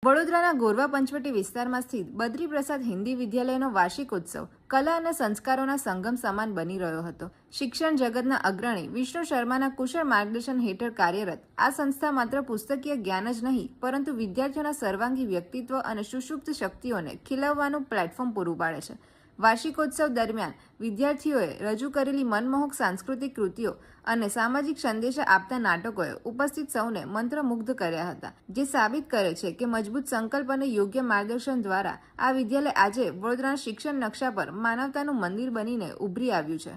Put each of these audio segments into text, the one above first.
વડોદરાના ગોરવા પંચવટી વિસ્તારમાં સ્થિત બદ્રી પ્રસાદ હિન્દી વિદ્યાલયનો વાર્ષિક ઉત્સવ કલા અને સંસ્કારોના સંગમ સમાન બની રહ્યો હતો। શિક્ષણ જગતના અગ્રણી વિષ્ણુ શર્માના કુશળ માર્ગદર્શન હેઠળ કાર્યરત આ સંસ્થા માત્ર પુસ્તકીય જ્ઞાન જ નહીં પરંતુ વિદ્યાર્થીઓના સર્વાંગી વ્યક્તિત્વ અને સુષુપ્ત શક્તિઓને ખીલવવાનું પ્લેટફોર્મ પૂરું પાડે છે। વાર્ષિકોત્સવ દરમિયાન વિદ્યાર્થીઓએ રજૂ કરેલી મનમોહક સાંસ્કૃતિક કૃતિઓ અને સામાજિક સંદેશા આપતા નાટકોએ ઉપસ્થિત સૌને મંત્રમુગ્ધ કર્યા હતા, જે સાબિત કરે છે કે મજબૂત સંકલ્પ અને યોગ્ય માર્ગદર્શન દ્વારા આ વિદ્યાલય આજે વડોદરાના શિક્ષણ નકશા પર માનવતાનું મંદિર બનીને ઉભરી આવ્યું છે।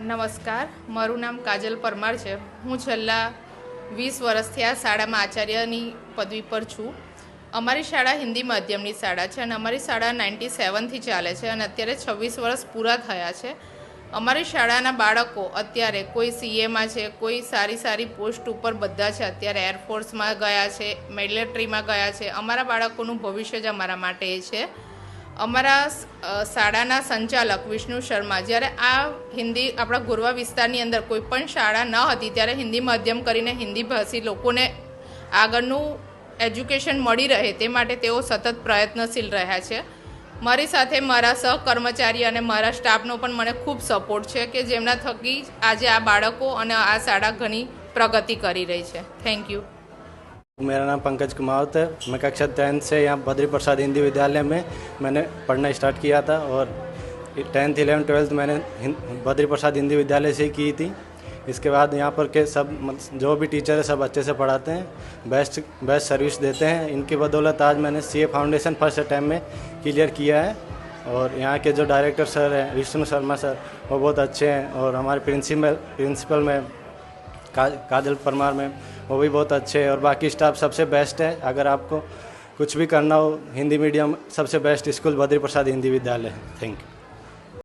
નમસ્કાર, મારું નામ કાજલ પરમાર છે। હું છેલ્લા 20 વર્ષથી આ શાળામાં આચાર્યની પદવી પર છું। અમારી શાળા હિન્દી માધ્યમની શાળા છે અને અમારી શાળા 97થી ચાલે છે અને અત્યારે 26 વર્ષ પૂરા થયા છે। અમારી શાળાના બાળકો અત્યારે કોઈ સીએમાં છે, કોઈ સારી પોસ્ટ ઉપર બધા છે, અત્યારે એરફોર્સમાં ગયા છે, મિલિટરીમાં ગયા છે। અમારા બાળકોનું ભવિષ્ય જ અમારા માટે છે। અમારા શાળાના સંચાલક વિષ્ણુ શર્મા જ્યારે આ હિન્દી આપણા ગોરવા વિસ્તારની અંદર કોઈ પણ શાળા ન હતી ત્યારે હિન્દી માધ્યમ કરીને હિન્દી ભાષી લોકોને આગળનું એજ્યુકેશન મળી રહે તે માટે તેઓ સતત પ્રયત્નશીલ રહ્યા છે। મારી સાથે મારા સહકર્મચારી અને મારા સ્ટાફનો પણ મને ખૂબ સપોર્ટ છે કે જેમના થકી આજે આ બાળકો અને આ શાળા ઘણી પ્રગતિ કરી રહી છે। Thank you. मेरा नाम पंकज कुमावत है। मैं कक्षा 10 से यहाँ बद्री प्रसाद हिंदी विद्यालय में मैंने पढ़ना स्टार्ट किया था और 10th 11th 12th मैंने बद्री प्रसाद हिंदी विद्यालय से ही की थी। इसके बाद यहाँ पर के सब जो भी टीचर है सब अच्छे से पढ़ाते हैं, बेस्ट सर्विस देते हैं। इनकी बदौलत आज मैंने CA फाउंडेशन फर्स्ट अटैम्प्ट में क्लियर किया है और यहाँ के जो डायरेक्टर सर हैं विष्णु शर्मा सर वो बहुत अच्छे हैं और हमारे प्रिंसिपल में काजल परमार में वो भी बहुत अच्छे हैं और बाकी स्टाफ सबसे बेस्ट है। अगर आपको कुछ भी करना हो हिंदी मीडियम सबसे बेस्ट स्कूल बद्री प्रसाद हिंदी विद्यालय है। Thank you.